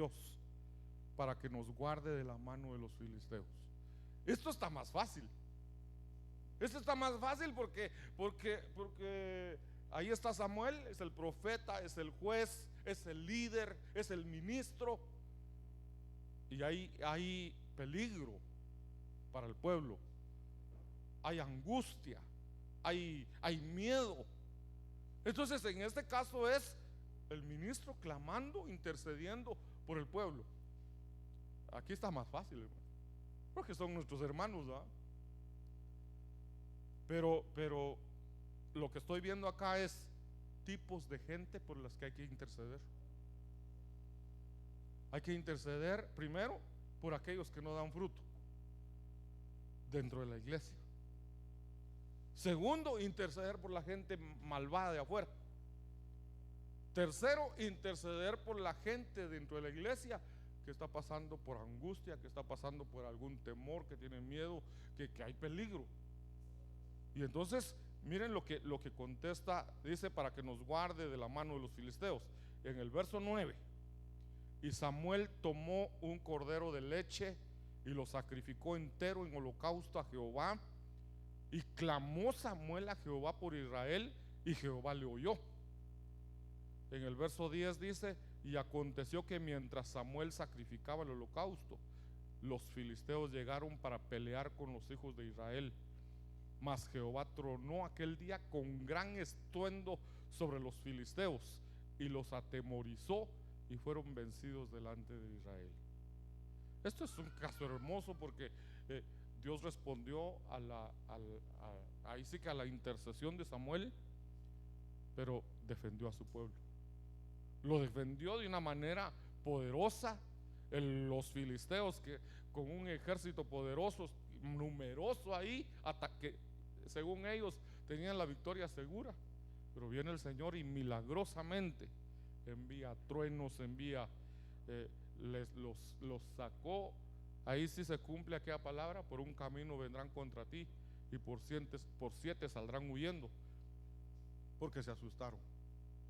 Dios para que nos guarde de la mano de los filisteos. Esto está más fácil. Esto está más fácil porque ahí está Samuel, es el profeta, es el juez, es el líder, es el ministro. Y hay peligro para el pueblo, hay angustia, hay miedo. Entonces en este caso es el ministro clamando, intercediendo por el pueblo. Aquí está más fácil, hermano, porque son nuestros hermanos, ¿verdad? Pero lo que estoy viendo acá es tipos de gente por las que hay que interceder. Hay que interceder primero por aquellos que no dan fruto dentro de la iglesia. Segundo, interceder por la gente malvada de afuera. Tercero, interceder por la gente dentro de la iglesia que está pasando por angustia, que está pasando por algún temor, que tiene miedo, que hay peligro. Y entonces miren lo que contesta, dice: para que nos guarde de la mano de los filisteos. En el verso 9: y Samuel tomó un cordero de leche y lo sacrificó entero en holocausto a Jehová. Y clamó Samuel a Jehová por Israel, y Jehová le oyó. En el verso 10 dice: y aconteció que mientras Samuel sacrificaba el holocausto, los filisteos llegaron para pelear con los hijos de Israel. Mas Jehová tronó aquel día con gran estruendo sobre los filisteos y los atemorizó, y fueron vencidos delante de Israel. Esto es un caso hermoso porque Dios respondió ahí sí que a la intercesión de Samuel, pero defendió a su pueblo. Lo defendió de una manera poderosa. Los filisteos, que con un ejército poderoso, numeroso ahí, hasta que según ellos tenían la victoria segura, pero viene el Señor y milagrosamente envía truenos, los sacó. Ahí sí se cumple aquella palabra: por un camino vendrán contra ti y por siete saldrán huyendo, porque se asustaron,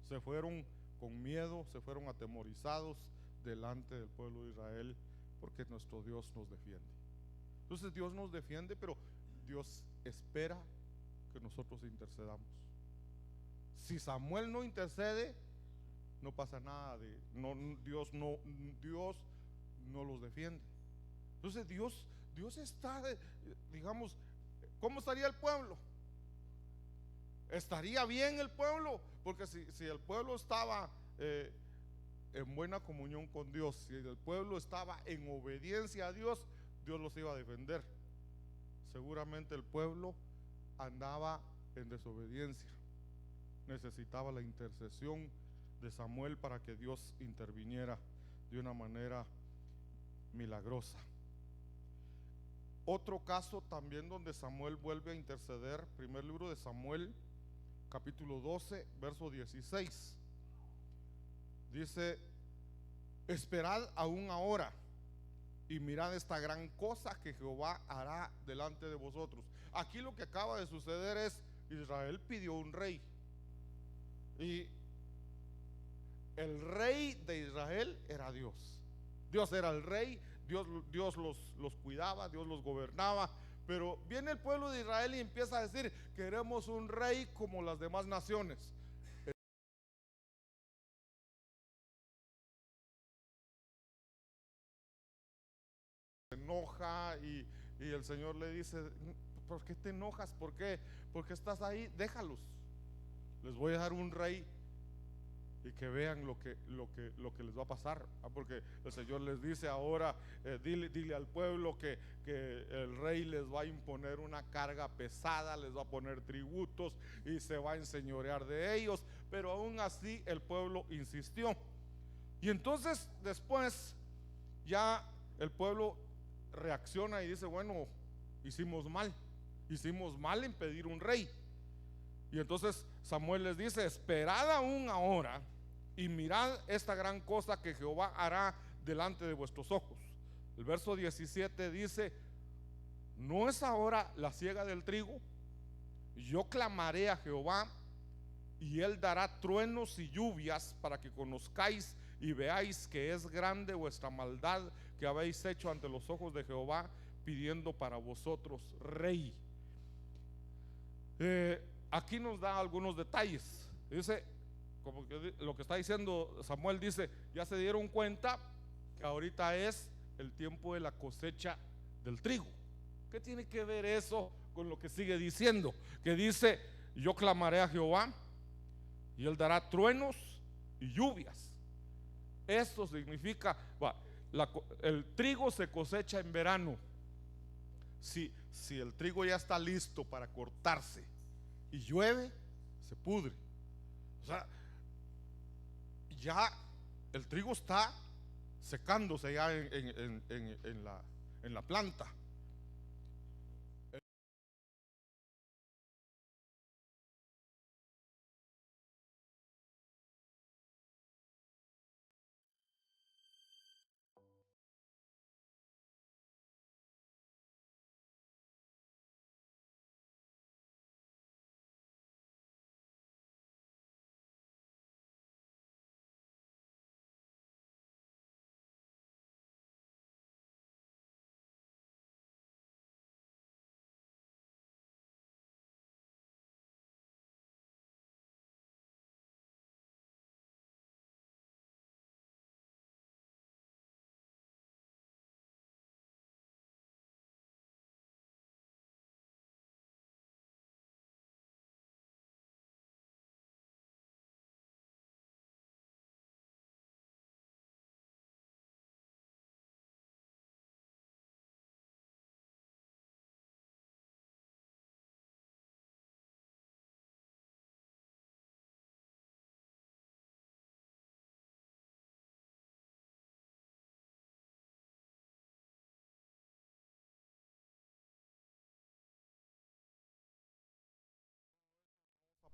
se fueron con miedo, se fueron atemorizados delante del pueblo de Israel, porque nuestro Dios nos defiende. Entonces Dios nos defiende, pero Dios espera que nosotros intercedamos. Si Samuel no intercede, no pasa nada, Dios no los defiende. Entonces Dios está, digamos, ¿cómo estaría el pueblo? ¿Estaría bien el pueblo? Porque si el pueblo estaba en buena comunión con Dios, si el pueblo estaba en obediencia a Dios, Dios los iba a defender. Seguramente el pueblo andaba en desobediencia, necesitaba la intercesión de Samuel para que Dios interviniera de una manera milagrosa. Otro caso también donde Samuel vuelve a interceder, primer libro de Samuel, capítulo 12, verso 16. Dice: esperad aún ahora y mirad esta gran cosa que Jehová hará delante de vosotros. Aquí lo que acaba de suceder es: Israel pidió un rey, y el rey de Israel era Dios. Dios era el rey, Dios los cuidaba, Dios los gobernaba. Pero viene el pueblo de Israel y empieza a decir: queremos un rey como las demás naciones. Se enoja y el Señor le dice: ¿por qué te enojas? ¿Por qué estás ahí? Déjalos, les voy a dar un rey, y que vean lo que les va a pasar. Porque el Señor les dice ahora: dile al pueblo que el rey les va a imponer una carga pesada, les va a poner tributos y se va a enseñorear de ellos. Pero aún así el pueblo insistió. Y entonces después ya el pueblo reacciona y dice: bueno, hicimos mal en pedir un rey. Y entonces Samuel les dice: esperad aún ahora y mirad esta gran cosa que Jehová hará delante de vuestros ojos. El verso 17 dice: ¿no es ahora la siega del trigo? Yo clamaré a Jehová, y él dará truenos y lluvias, para que conozcáis y veáis que es grande vuestra maldad que habéis hecho ante los ojos de Jehová, pidiendo para vosotros rey. Aquí nos da algunos detalles. Dice, como que lo que está diciendo Samuel, dice, ya se dieron cuenta que ahorita es el tiempo de la cosecha del trigo. ¿Qué tiene que ver eso con lo que sigue diciendo? Que dice, yo clamaré a Jehová y él dará truenos y lluvias. Esto significa, el trigo se cosecha en verano. Si el trigo ya está listo para cortarse y llueve, se pudre. O sea, ya el trigo está secándose ya en la planta.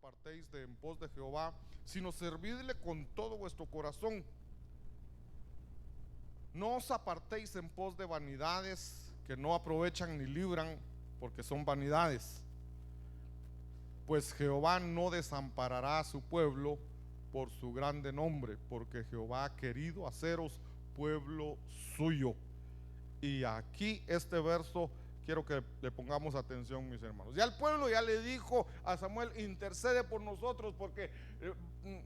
Apartéis de en pos de Jehová, sino servidle con todo vuestro corazón. No os apartéis en pos de vanidades que no aprovechan ni libran, porque son vanidades. Pues Jehová no desamparará a su pueblo por su grande nombre, porque Jehová ha querido haceros pueblo suyo. Y aquí este verso quiero que le pongamos atención, mis hermanos. Ya el pueblo ya le dijo a Samuel, intercede por nosotros porque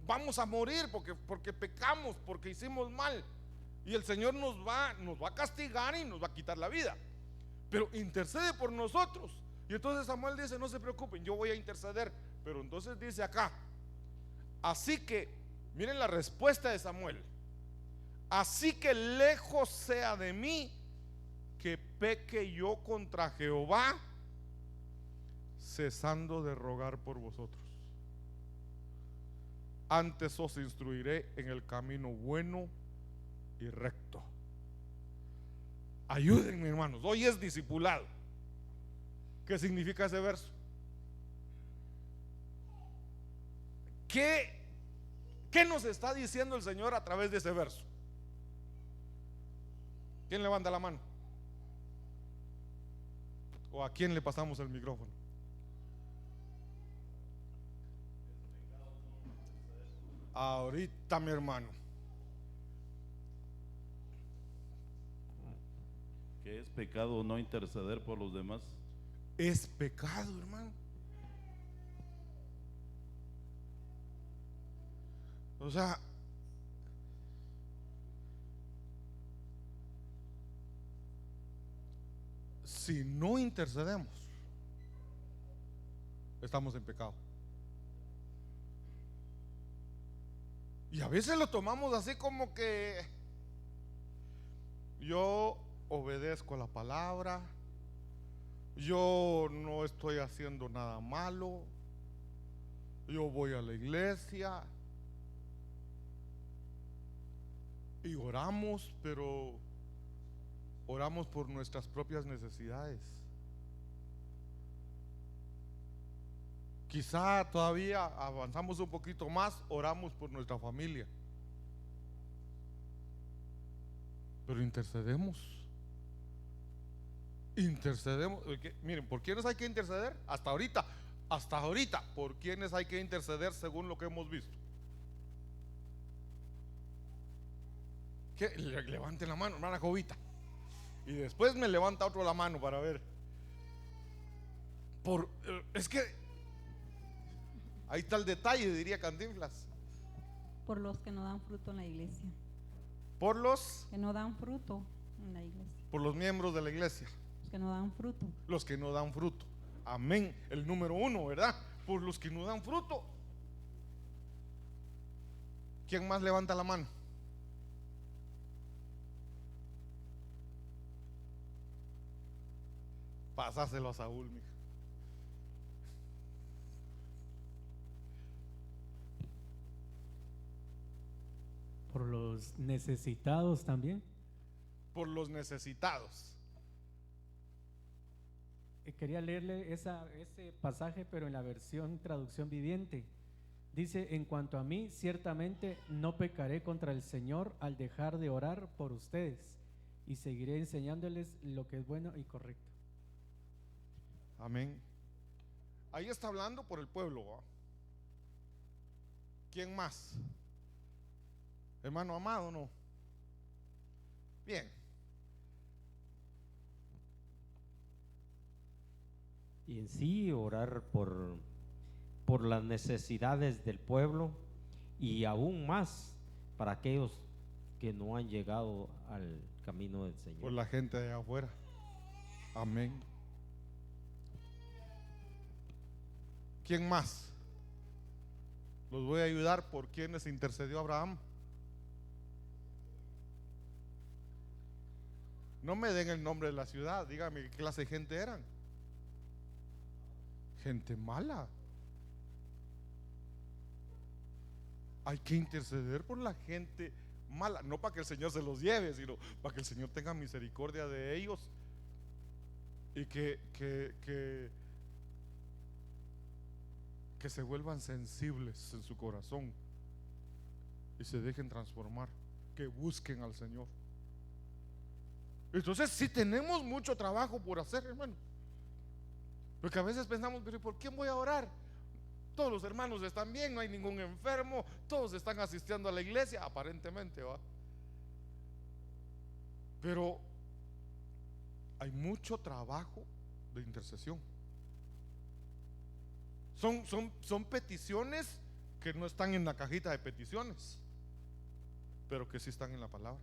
vamos a morir, porque pecamos, porque hicimos mal. Y el Señor nos va a castigar y nos va a quitar la vida. Pero intercede por nosotros. Y entonces Samuel dice, no se preocupen, yo voy a interceder. Pero entonces dice acá, así que, miren la respuesta de Samuel: así que lejos sea de mí que peque yo contra Jehová, cesando de rogar por vosotros. Antes os instruiré en el camino bueno y recto. Ayúdenme, hermanos, hoy es discipulado. ¿Qué significa ese verso? ¿Qué nos está diciendo el Señor a través de ese verso? ¿Quién levanta la mano? ¿O a quién le pasamos el micrófono? Ahorita, mi hermano. ¿Que es pecado no interceder por los demás? Es pecado, hermano. O sea, si no intercedemos, estamos en pecado. Y a veces lo tomamos así como que yo obedezco la palabra, yo no estoy haciendo nada malo, yo voy a la iglesia y oramos, pero oramos por nuestras propias necesidades. Quizá todavía avanzamos un poquito más, oramos por nuestra familia, pero intercedemos. Miren, ¿por quiénes hay que interceder? Hasta ahorita, ¿por quiénes hay que interceder según lo que hemos visto? Levanten la mano, hermana Jovita. Y después me levanta otro la mano para ver. Es que ahí está el detalle, diría Cantinflas. Por los que no dan fruto en la iglesia. Por los Que no dan fruto en la iglesia. Por los miembros de la iglesia. Los que no dan fruto. Los que no dan fruto. Amén. El número 1, ¿verdad? Por los que no dan fruto. ¿Quién más levanta la mano? Pasáselo a Saúl, mija. Por los necesitados también. Por los necesitados. Quería leerle ese pasaje, pero en la versión traducción viviente. Dice: en cuanto a mí, ciertamente no pecaré contra el Señor al dejar de orar por ustedes, y seguiré enseñándoles lo que es bueno y correcto. Amén. Ahí está hablando por el pueblo, ¿va? ¿Quién más? Hermano Amado, ¿no? Bien. Y en sí orar por las necesidades del pueblo, y aún más para aquellos que no han llegado al camino del Señor. Por la gente de afuera. Amén. ¿Quién más? Los voy a ayudar por quienes intercedió Abraham. No me den el nombre de la ciudad, díganme qué clase de gente eran. Gente mala. Hay que interceder por la gente mala, no para que el Señor se los lleve, sino para que el Señor tenga misericordia de ellos y que se vuelvan sensibles en su corazón y se dejen transformar, que busquen al Señor. Entonces sí tenemos mucho trabajo por hacer, hermano, porque a veces pensamos, pero ¿por quién voy a orar? Todos los hermanos están bien, no hay ningún enfermo, todos están asistiendo a la iglesia, aparentemente, ¿va? Pero hay mucho trabajo de intercesión. Son peticiones que no están en la cajita de peticiones, pero que sí están en la palabra.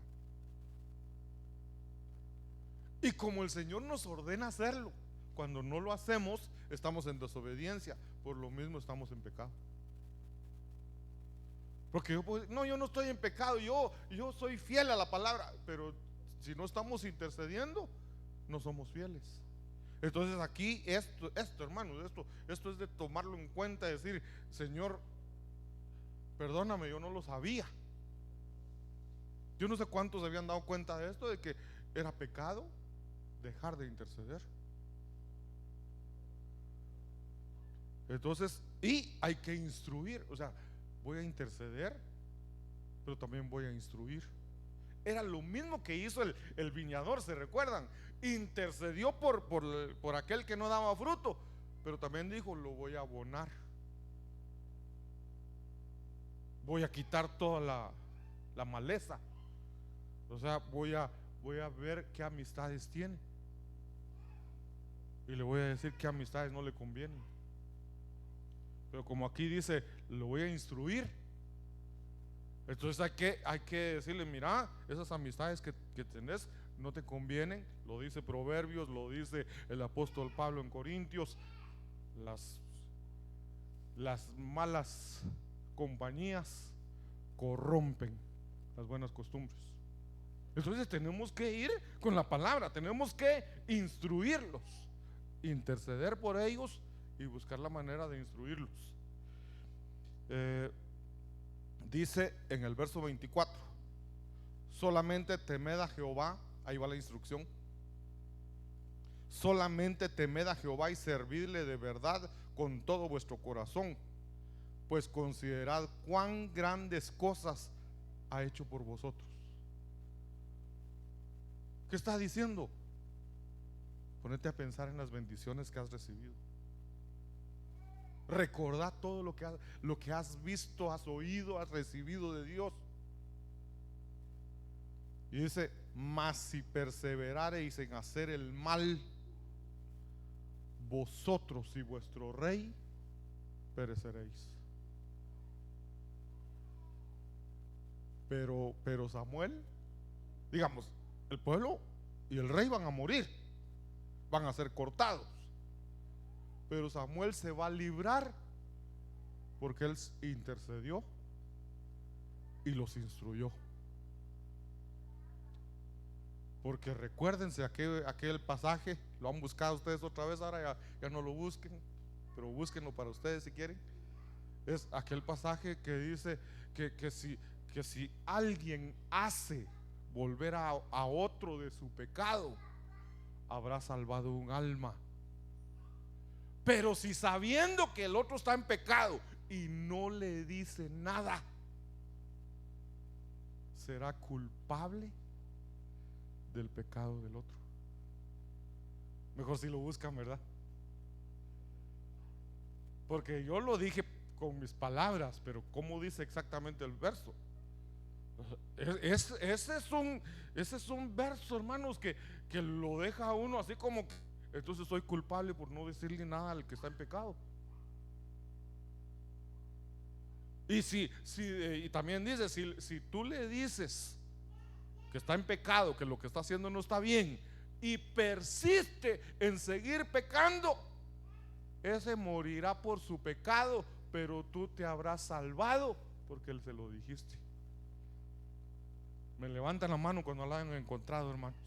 Y como el Señor nos ordena hacerlo, cuando no lo hacemos, estamos en desobediencia. Por lo mismo estamos en pecado. Porque yo no estoy en pecado, yo soy fiel a la palabra. Pero si no estamos intercediendo, no somos fieles. Entonces aquí esto hermanos, esto es de tomarlo en cuenta, decir: Señor, perdóname, yo no lo sabía. Yo no sé cuántos se habían dado cuenta de esto, de que era pecado dejar de interceder. Entonces, y hay que instruir, o sea, voy a interceder, pero también voy a instruir. Era lo mismo que hizo el viñador, ¿se recuerdan? Intercedió por aquel que no daba fruto, pero también dijo: lo voy a abonar, voy a quitar toda la maleza. O sea, voy a ver qué amistades tiene, y le voy a decir qué amistades no le convienen. Pero como aquí dice, lo voy a instruir, entonces hay que decirle: mira, esas amistades que tenés no te convienen. Lo dice Proverbios, lo dice el apóstol Pablo en Corintios. Las malas compañías corrompen las buenas costumbres. Entonces tenemos que ir con la palabra, tenemos que instruirlos, interceder por ellos y buscar la manera de instruirlos. Dice en el verso 24: solamente temed a Jehová. Ahí va la instrucción. Solamente temed a Jehová y servidle de verdad con todo vuestro corazón, pues considerad cuán grandes cosas ha hecho por vosotros. ¿Qué está diciendo? Ponete a pensar en las bendiciones que has recibido. Recordá todo lo que has visto, has oído, has recibido de Dios. Y dice: mas si perseverareis en hacer el mal, vosotros y vuestro rey pereceréis. Pero Samuel, digamos, el pueblo y el rey van a morir, van a ser cortados, pero Samuel se va a librar porque él intercedió y los instruyó. Porque recuérdense aquel pasaje, lo han buscado ustedes otra vez, ahora ya no lo busquen, pero búsquenlo para ustedes si quieren. Es aquel pasaje que dice que si alguien hace volver a otro de su pecado, habrá salvado un alma. Pero si sabiendo que el otro está en pecado y no le dice nada, será culpable del pecado del otro. Mejor si lo buscan, ¿verdad? Porque yo lo dije con mis palabras, pero ¿cómo dice exactamente el verso? Ese es un verso, hermanos, que lo deja a uno así como que, entonces soy culpable por no decirle nada al que está en pecado. Y también dice, si tú le dices que está en pecado, que lo que está haciendo no está bien, y persiste en seguir pecando, ese morirá por su pecado, pero tú te habrás salvado porque él se lo dijiste. Me levantan la mano cuando la han encontrado, hermanos,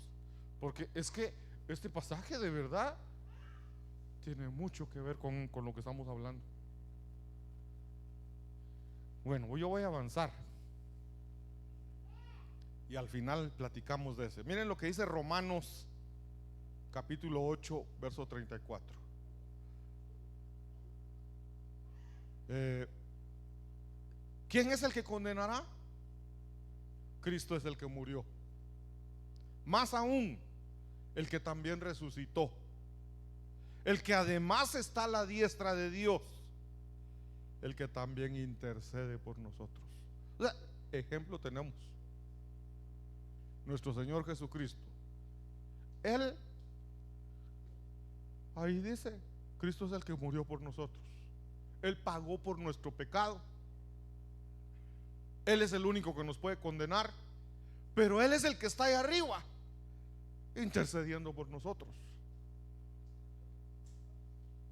porque es que este pasaje de verdad tiene mucho que ver con lo que estamos hablando. Bueno, yo voy a avanzar y al final platicamos de ese. Miren lo que dice Romanos capítulo 8 verso 34. ¿Quién es el que condenará? Cristo es el que murió. Más aún, el que también resucitó, el que además está a la diestra de Dios, el que también intercede por nosotros. O sea, ejemplo tenemos nuestro Señor Jesucristo. Él, ahí dice, Cristo es el que murió por nosotros. Él pagó por nuestro pecado. Él es el único que nos puede condenar, pero Él es el que está ahí arriba intercediendo por nosotros.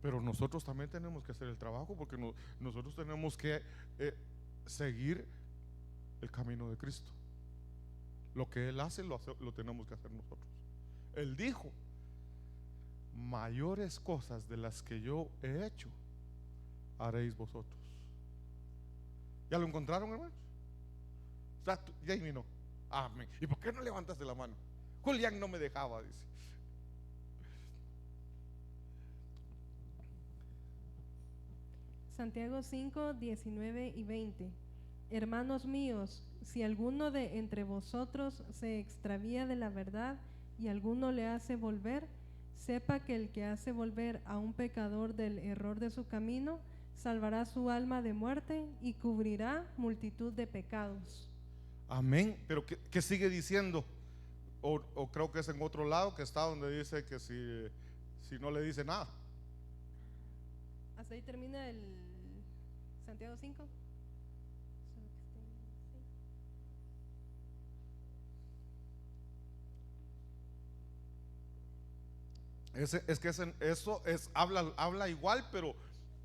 Pero nosotros también tenemos que hacer el trabajo, porque nosotros tenemos que seguir el camino de Cristo. Lo que Él hace lo tenemos que hacer nosotros. Él dijo: mayores cosas de las que yo he hecho haréis vosotros. ¿Ya lo encontraron, hermanos? Jamie no. Amén. ¿Y por qué no levantaste la mano? Julián no me dejaba, dice. Santiago 5, 19 y 20. Hermanos míos, si alguno de entre vosotros se extravía de la verdad y alguno le hace volver, sepa que el que hace volver a un pecador del error de su camino, salvará su alma de muerte y cubrirá multitud de pecados. Amén. Pero ¿qué sigue diciendo? O creo que es en otro lado que está, donde dice que si no le dice nada. Hasta ahí termina el Santiago 5. Es que eso habla igual, pero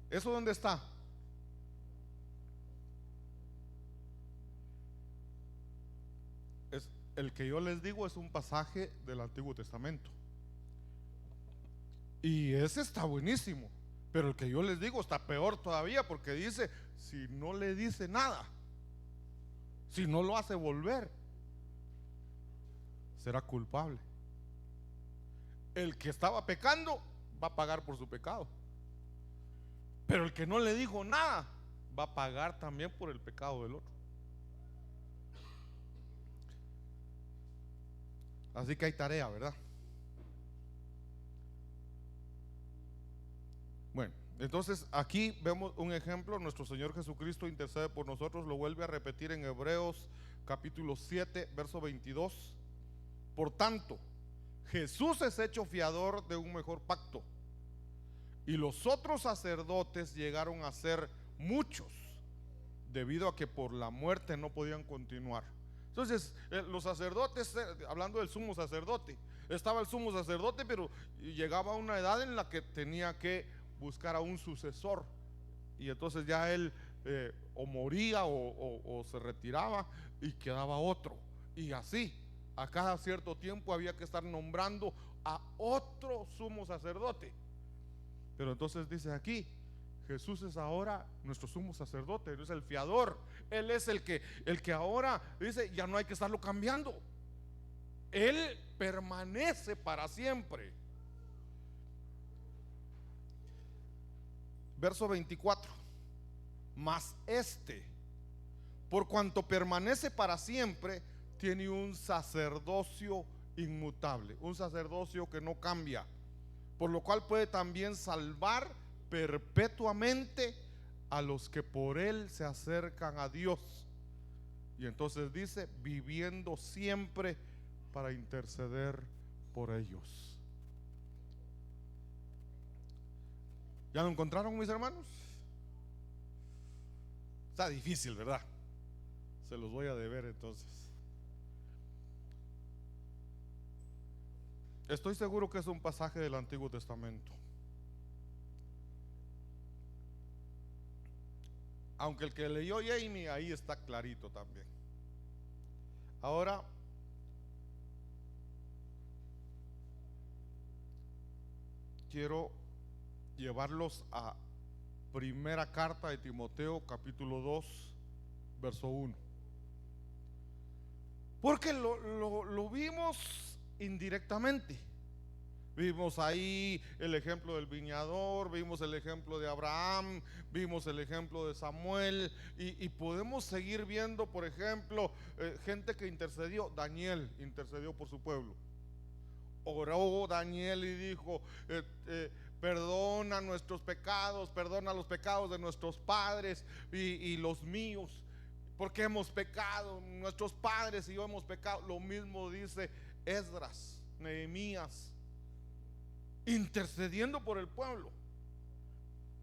¿eso dónde está? El que yo les digo es un pasaje del Antiguo Testamento, y ese está buenísimo, pero el que yo les digo está peor todavía, porque dice: si no le dice nada, si no lo hace volver, será culpable. El que estaba pecando va a pagar por su pecado, pero el que no le dijo nada va a pagar también por el pecado del otro. Así que hay tarea, ¿verdad? Bueno, entonces aquí vemos un ejemplo. Nuestro Señor Jesucristo intercede por nosotros. Lo vuelve a repetir en Hebreos capítulo 7 verso 22. Por tanto, Jesús es hecho fiador de un mejor pacto, y los otros sacerdotes llegaron a ser muchos, debido a que por la muerte no podían continuar. Entonces, los sacerdotes, hablando del sumo sacerdote, estaba el sumo sacerdote, pero llegaba a una edad en la que tenía que buscar a un sucesor, y entonces ya él o moría o se retiraba y quedaba otro, y así a cada cierto tiempo había que estar nombrando a otro sumo sacerdote. Pero entonces dice aquí, Jesús es ahora nuestro sumo sacerdote, Él es el fiador, Él es el que ahora dice, ya no hay que estarlo cambiando, Él permanece para siempre. Verso 24, mas por cuanto permanece para siempre, tiene un sacerdocio inmutable, un sacerdocio que no cambia, por lo cual puede también salvar perpetuamente a los que por él se acercan a Dios. Y entonces dice, viviendo siempre para interceder por ellos. ¿Ya lo encontraron, mis hermanos? Está difícil, ¿verdad? Se los voy a deber entonces. Estoy seguro que es un pasaje del Antiguo Testamento, aunque el que leyó Jamie ahí está clarito también. Ahora quiero llevarlos a primera carta de Timoteo, capítulo 2, verso 1, porque lo vimos indirectamente. Vimos ahí el ejemplo del viñador, vimos el ejemplo de Abraham, vimos el ejemplo de Samuel, y podemos seguir viendo, por ejemplo, gente que intercedió. Daniel intercedió por su pueblo. Oró Daniel y dijo, perdona nuestros pecados, perdona los pecados de nuestros padres y los míos, porque hemos pecado, nuestros padres y yo hemos pecado. Lo mismo dice Esdras, Nehemías, intercediendo por el pueblo,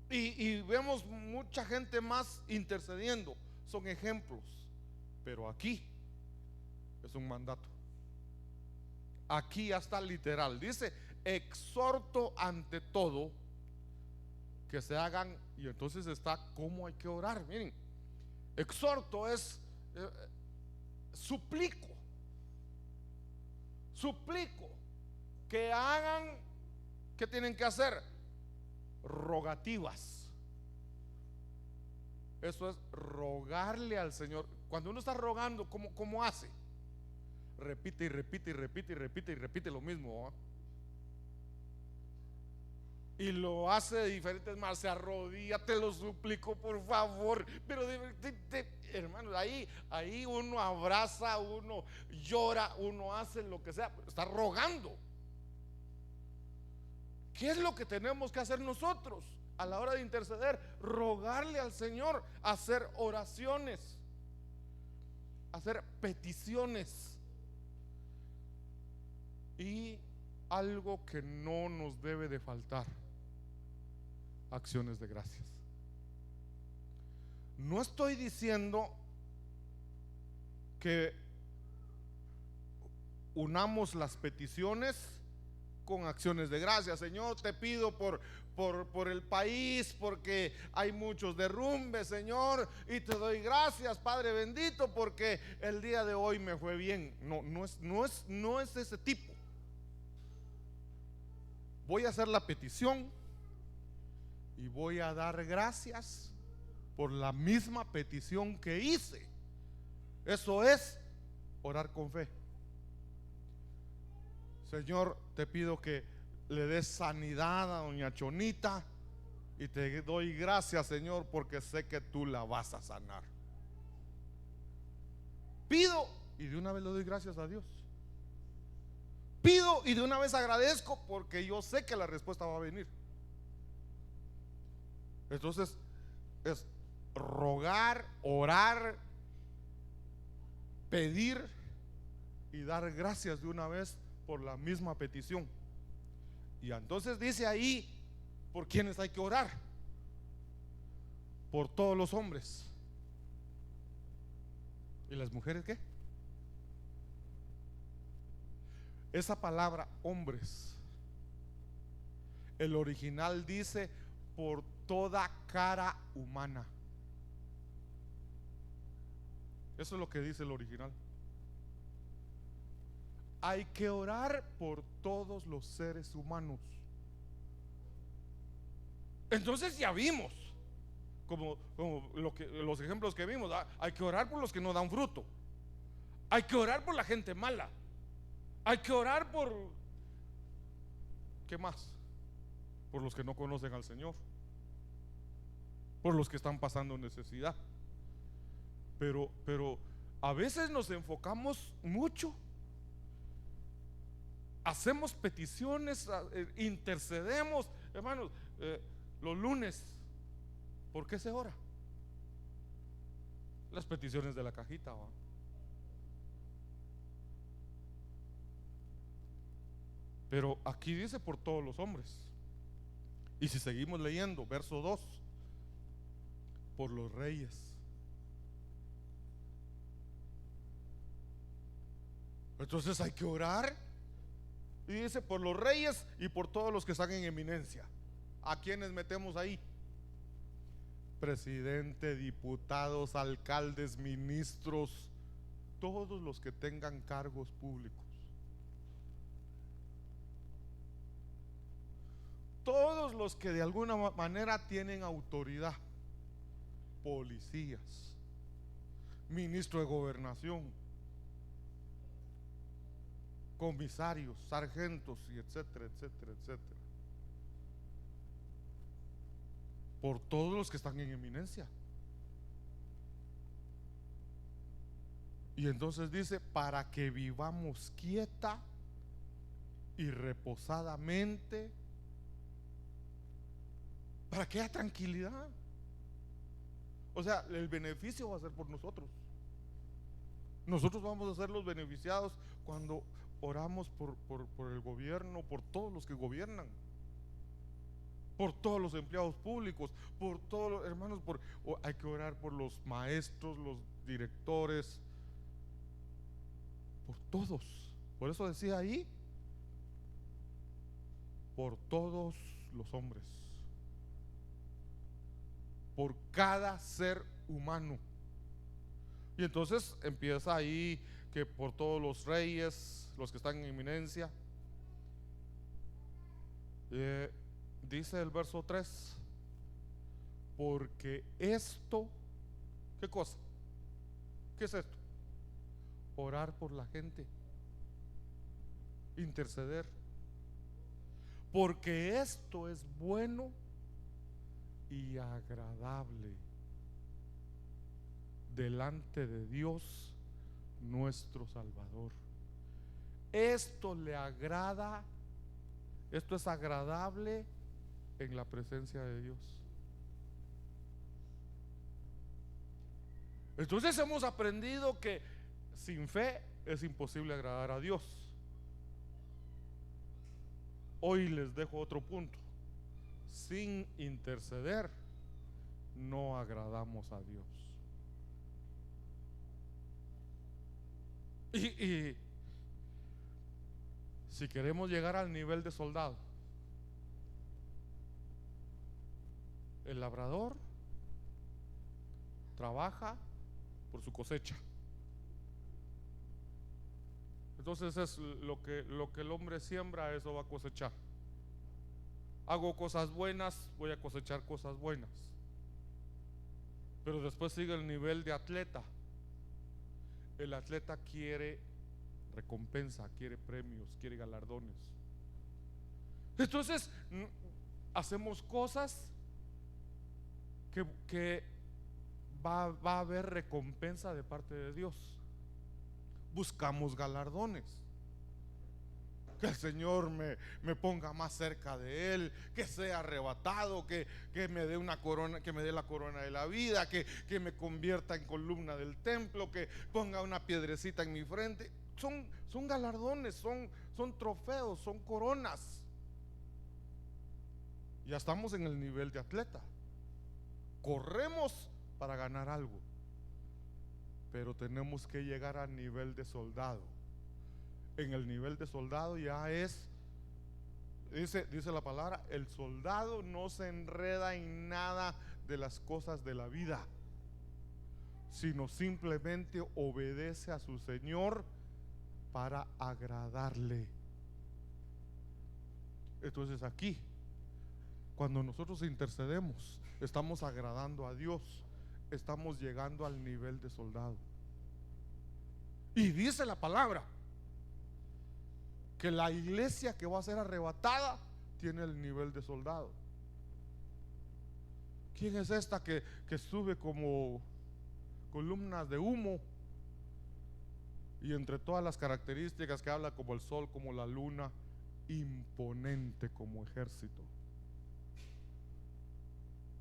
y vemos mucha gente más intercediendo. Son ejemplos, pero aquí es un mandato. Aquí ya está literal, dice, exhorto ante todo que se hagan, y entonces está cómo hay que orar. Miren, exhorto es suplico que hagan. ¿Qué tienen que hacer? Rogativas. Eso es rogarle al Señor. Cuando uno está rogando, ¿cómo hace? Repite y repite y repite y repite y repite lo mismo, ¿eh? Y lo hace de diferentes maneras. Se arrodilla, te lo suplico, por favor. Pero hermanos, ahí uno abraza, uno llora, uno hace lo que sea, está rogando. ¿Qué es lo que tenemos que hacer nosotros a la hora de interceder? Rogarle al Señor, hacer oraciones, hacer peticiones. Y algo que no nos debe de faltar: acciones de gracias. No estoy diciendo que unamos las peticiones con acciones de gracias. Señor, te pido por el país, porque hay muchos derrumbes, Señor, y te doy gracias, Padre bendito, porque el día de hoy me fue bien. No es ese tipo. Voy a hacer la petición y voy a dar gracias por la misma petición que hice. Eso es orar con fe. Señor, te pido que le des sanidad a doña Chonita, y te doy gracias, Señor, porque sé que tú la vas a sanar. Pido y de una vez le doy gracias a Dios. Pido y de una vez agradezco, porque yo sé que la respuesta va a venir. Entonces es rogar, orar, pedir y dar gracias de una vez por la misma petición. Y entonces dice ahí, ¿por quiénes hay que orar? Por todos los hombres. ¿Y las mujeres qué? Esa palabra hombres, el original dice por toda cara humana. Eso es lo que dice el original. Hay que orar por todos los seres humanos. Entonces ya vimos, como los ejemplos que vimos, hay que orar por los que no dan fruto. Hay que orar por la gente mala. Hay que orar por, ¿qué más? Por los que no conocen al Señor, por los que están pasando necesidad. Pero a veces nos enfocamos mucho, hacemos peticiones, intercedemos. Hermanos, los lunes, ¿por qué se ora? Las peticiones de la cajita, ¿va? Pero aquí dice por todos los hombres. Y si seguimos leyendo, verso 2, por los reyes. Entonces hay que orar. Y dice por los reyes y por todos los que están en eminencia. ¿A quiénes metemos ahí? Presidente, diputados, alcaldes, ministros, todos los que tengan cargos públicos. Todos los que de alguna manera tienen autoridad. Policías, ministro de gobernación, comisarios, sargentos y etcétera, etcétera, etcétera. Por todos los que están en eminencia. Y entonces dice, para que vivamos quieta y reposadamente, para que haya tranquilidad. O sea, el beneficio va a ser por nosotros. Nosotros vamos a ser los beneficiados cuando oramos por el gobierno, por todos los que gobiernan, por todos los empleados públicos, por todos los hermanos, hay que orar por los maestros, los directores, por todos. Por eso decía ahí, por todos los hombres, por cada ser humano. Y entonces empieza ahí que por todos los reyes, los que están en eminencia. Dice el verso 3, porque esto, ¿qué cosa? ¿Qué es esto? Orar por la gente, interceder, porque esto es bueno y agradable delante de Dios nuestro Salvador. Esto le agrada, esto es agradable en la presencia de Dios. Entonces hemos aprendido que sin fe es imposible agradar a Dios. Hoy les dejo otro punto. Sin interceder no agradamos a Dios. Y si queremos llegar al nivel de soldado, el labrador trabaja por su cosecha. Entonces es lo que el hombre siembra, eso va a cosechar. Hago cosas buenas, voy a cosechar cosas buenas. Pero después sigue el nivel de atleta. El atleta quiere recompensa, quiere premios, quiere galardones. Entonces hacemos cosas que va a haber recompensa de parte de Dios. Buscamos galardones. Que el Señor me ponga más cerca de Él, que sea arrebatado, que me dé una corona, que me dé la corona de la vida, que me convierta en columna del templo, que ponga una piedrecita en mi frente. son galardones, son trofeos, son coronas. Ya estamos en el nivel de atleta. Corremos para ganar algo, pero tenemos que llegar al nivel de soldado. En el nivel de soldado ya dice la palabra, el soldado no se enreda en nada de las cosas de la vida, sino simplemente obedece a su Señor para agradarle. Entonces aquí, cuando nosotros intercedemos, estamos agradando a Dios, estamos llegando al nivel de soldado. Y dice la palabra que la iglesia que va a ser arrebatada tiene el nivel de soldado. ¿Quién es esta que sube como columnas de humo? Y entre todas las características que habla, como el sol, como la luna, imponente como ejército.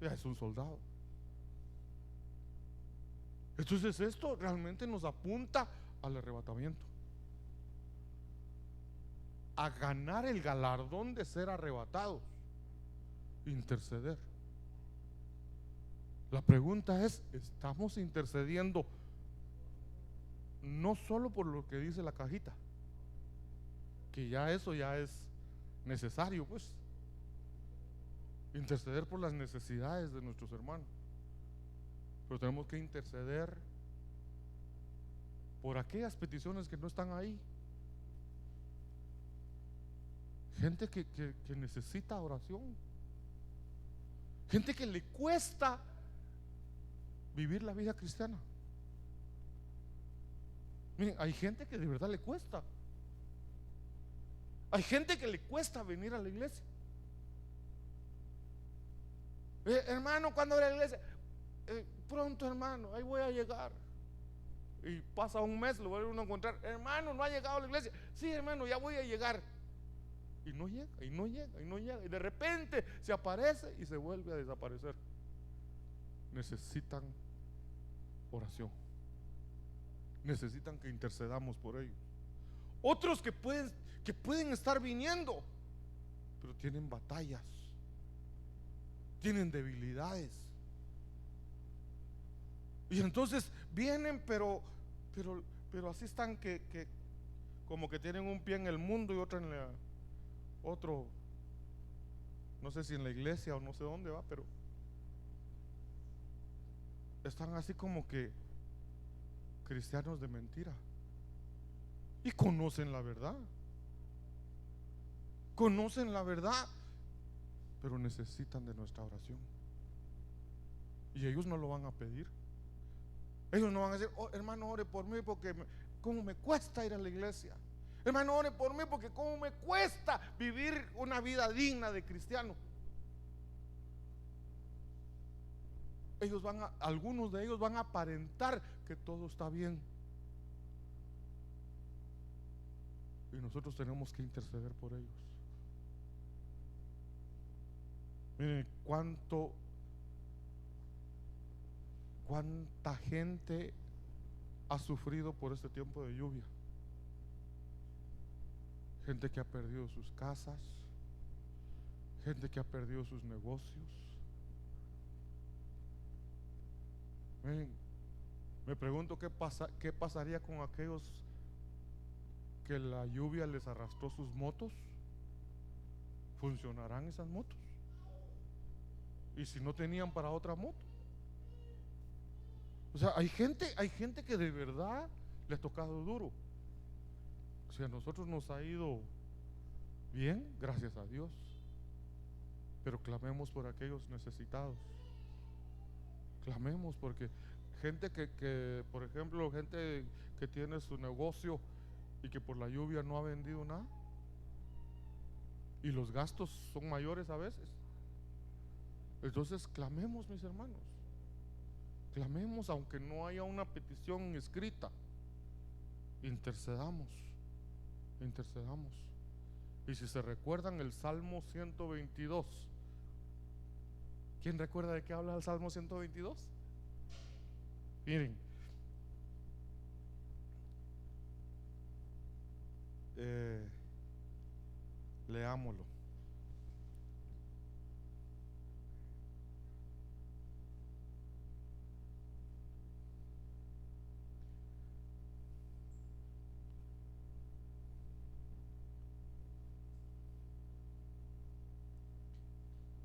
Ya es un soldado. Entonces esto realmente nos apunta al arrebatamiento, a ganar el galardón de ser arrebatados, interceder. La pregunta es, ¿estamos intercediendo no solo por lo que dice la cajita? Que ya eso ya es necesario, pues, interceder por las necesidades de nuestros hermanos, pero tenemos que interceder por aquellas peticiones que no están ahí. Gente que necesita oración, gente que le cuesta vivir la vida cristiana. Miren, hay gente que de verdad le cuesta. Hay gente que le cuesta venir a la iglesia. Hermano, ¿cuándo abre la iglesia? Pronto, hermano, ahí voy a llegar. Y pasa un mes, lo vuelve uno a encontrar. Hermano, no ha llegado a la iglesia. Sí, hermano, ya voy a llegar. Y no llega, y no llega, y no llega. Y de repente se aparece y se vuelve a desaparecer. Necesitan oración. Necesitan que intercedamos por ellos. Otros que pueden estar viniendo, pero tienen batallas, tienen debilidades. Y entonces vienen, pero así están que como que tienen un pie en el mundo y otro no sé si en la iglesia o no sé dónde va, pero están así como que cristianos de mentira. Y conocen la verdad, pero necesitan de nuestra oración. Y ellos no lo van a pedir. Ellos no van a decir, oh, hermano, ore por mí porque cómo me cuesta ir a la iglesia. Hermano, ore por mí porque cómo me cuesta vivir una vida digna de cristiano. Algunos de ellos van a aparentar que todo está bien. Y nosotros tenemos que interceder por ellos. Miren cuánta gente ha sufrido por este tiempo de lluvia. Gente que ha perdido sus casas, gente que ha perdido sus negocios. Miren, me pregunto qué pasaría con aquellos que la lluvia les arrastró sus motos. ¿Funcionarán esas motos? ¿Y si no tenían para otra moto? O sea, hay gente que de verdad le ha tocado duro. O sea, a nosotros nos ha ido bien, gracias a Dios. Pero clamemos por aquellos necesitados. Clamemos porque gente que por ejemplo, gente que tiene su negocio y que por la lluvia no ha vendido nada, y los gastos son mayores a veces. Entonces clamemos, mis hermanos, clamemos aunque no haya una petición escrita. Intercedamos. Y si se recuerdan el Salmo 122, ¿quién recuerda de qué habla el Salmo 122? Miren, Leámoslo.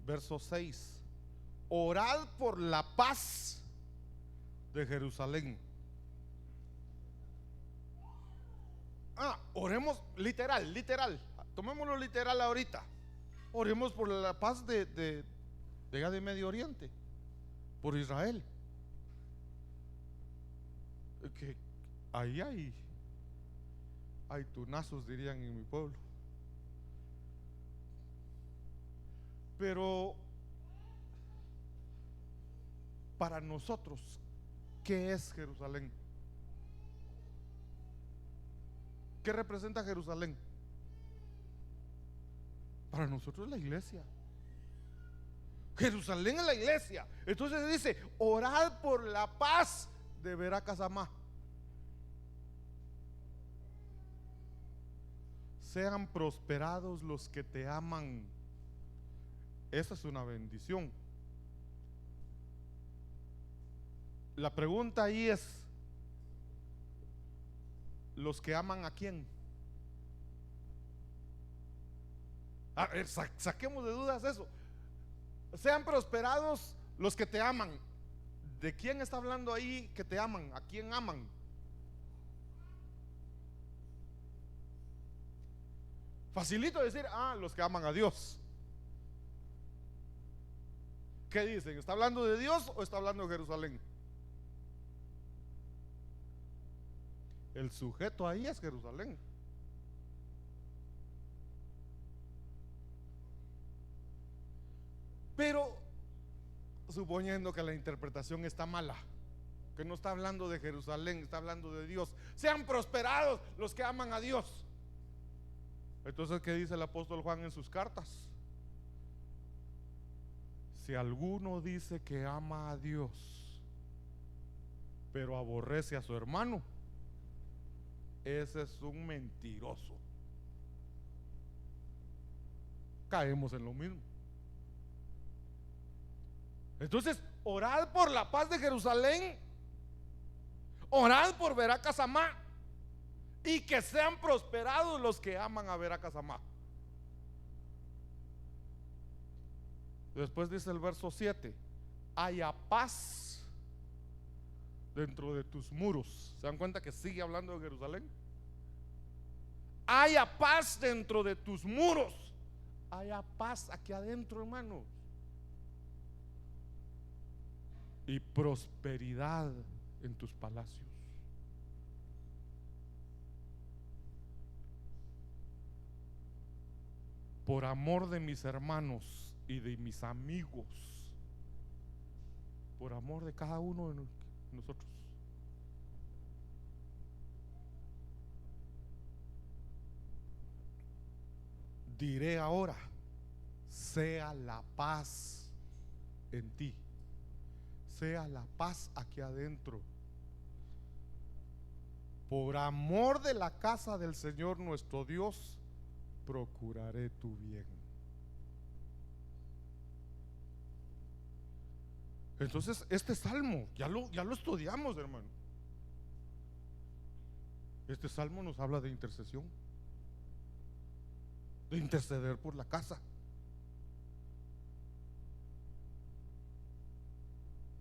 Verso 6. Orad por la paz de Jerusalén. Oremos literal. Tomémoslo literal ahorita. Oremos por la paz de allá de Medio Oriente, por Israel. Que ahí hay tunazos, dirían en mi pueblo. Pero para nosotros, ¿qué es Jerusalén? ¿Qué representa Jerusalén? Para nosotros es la iglesia. Jerusalén es la iglesia. Entonces dice, orad por la paz de Veracasamá. Sean prosperados los que te aman. Esa es una bendición. La pregunta ahí es, ¿los que aman a quién? Saquemos de dudas eso. Sean prosperados los que te aman. ¿De quién está hablando ahí que te aman? ¿A quién aman? Facilito decir, los que aman a Dios. ¿Qué dicen? ¿Está hablando de Dios o está hablando de Jerusalén? El sujeto ahí es Jerusalén. Pero suponiendo que la interpretación está mala, que no está hablando de Jerusalén, está hablando de Dios. Sean prosperados los que aman a Dios. Entonces, ¿qué dice el apóstol Juan en sus cartas? Si alguno dice que ama a Dios, pero aborrece a su hermano, ese es un mentiroso. Caemos en lo mismo. Entonces, orad por la paz de Jerusalén, orad por Veracasamá, y que sean prosperados los que aman a Veracasamá. Después dice el verso 7: haya paz dentro de tus muros. ¿Se dan cuenta que sigue hablando de Jerusalén? Haya paz dentro de tus muros. Haya paz aquí adentro, hermanos. Y prosperidad en tus palacios. Por amor de mis hermanos y de mis amigos, por amor de cada uno de nosotros. Diré ahora, sea la paz en ti, sea la paz aquí adentro. Por amor de la casa del Señor nuestro Dios, procuraré tu bien. Entonces, este salmo ya lo estudiamos, hermano. Este salmo nos habla de intercesión, de interceder por la casa.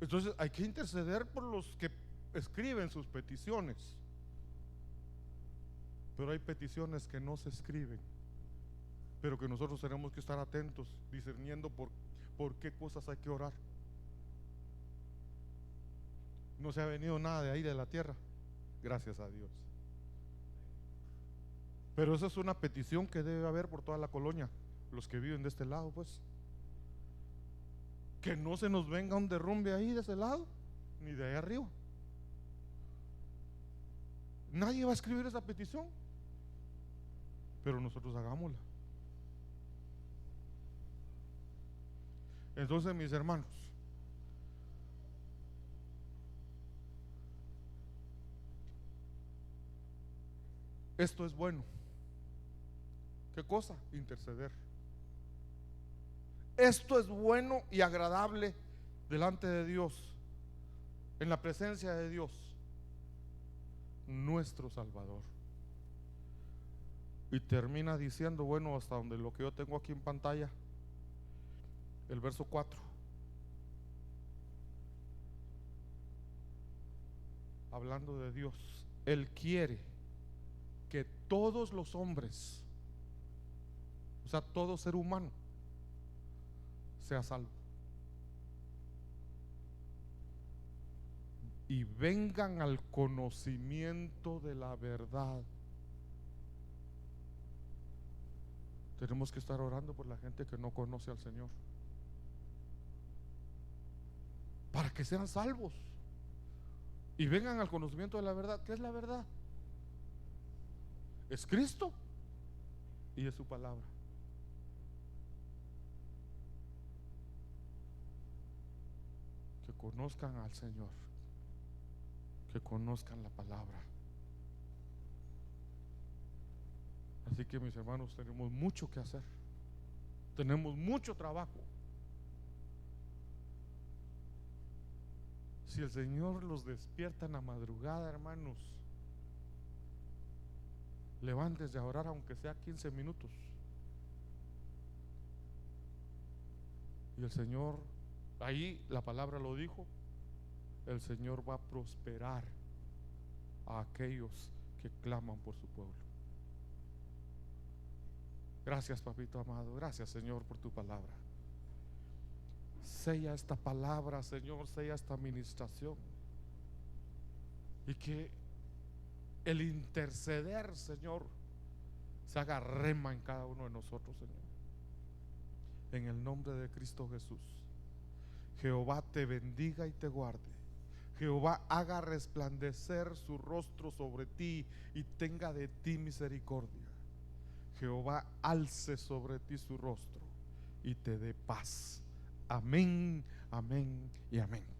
Entonces, hay que interceder por los que escriben sus peticiones. Pero hay peticiones que no se escriben, pero que nosotros tenemos que estar atentos, discerniendo por qué cosas hay que orar. No se ha venido nada de ahí de la tierra, gracias a Dios. Pero esa es una petición que debe haber por toda la colonia, los que viven de este lado, pues. Que no se nos venga un derrumbe ahí de ese lado, ni de ahí arriba. Nadie va a escribir esa petición, pero nosotros hagámosla. Entonces, mis hermanos, esto es bueno, ¿Qué cosa? Interceder. Esto es bueno y agradable delante de Dios, en la presencia de Dios, nuestro Salvador. Y termina diciendo, bueno, hasta donde lo que yo tengo aquí en pantalla, el verso 4. Hablando de Dios, Él quiere que todos los hombres, o sea, todo ser humano, sea salvo y vengan al conocimiento de la verdad. Tenemos que estar orando por la gente que no conoce al Señor, para que sean salvos y vengan al conocimiento de la verdad. ¿Qué es la verdad? Es Cristo y es su palabra. Que conozcan al Señor, que conozcan la palabra. Así que, mis hermanos, tenemos mucho que hacer, tenemos mucho trabajo. Si el Señor los despierta en la madrugada, hermanos, levántense a orar, aunque sea 15 minutos. Y el Señor, ahí la palabra lo dijo, el Señor va a prosperar a aquellos que claman por su pueblo. Gracias, papito amado. Gracias, Señor, por tu palabra. Sella esta palabra, Señor, sella esta administración, y que el interceder, Señor, se haga rema en cada uno de nosotros, Señor. En el nombre de Cristo Jesús. Jehová te bendiga y te guarde. Jehová haga resplandecer su rostro sobre ti y tenga de ti misericordia. Jehová alce sobre ti su rostro y te dé paz. Amén, amén y amén.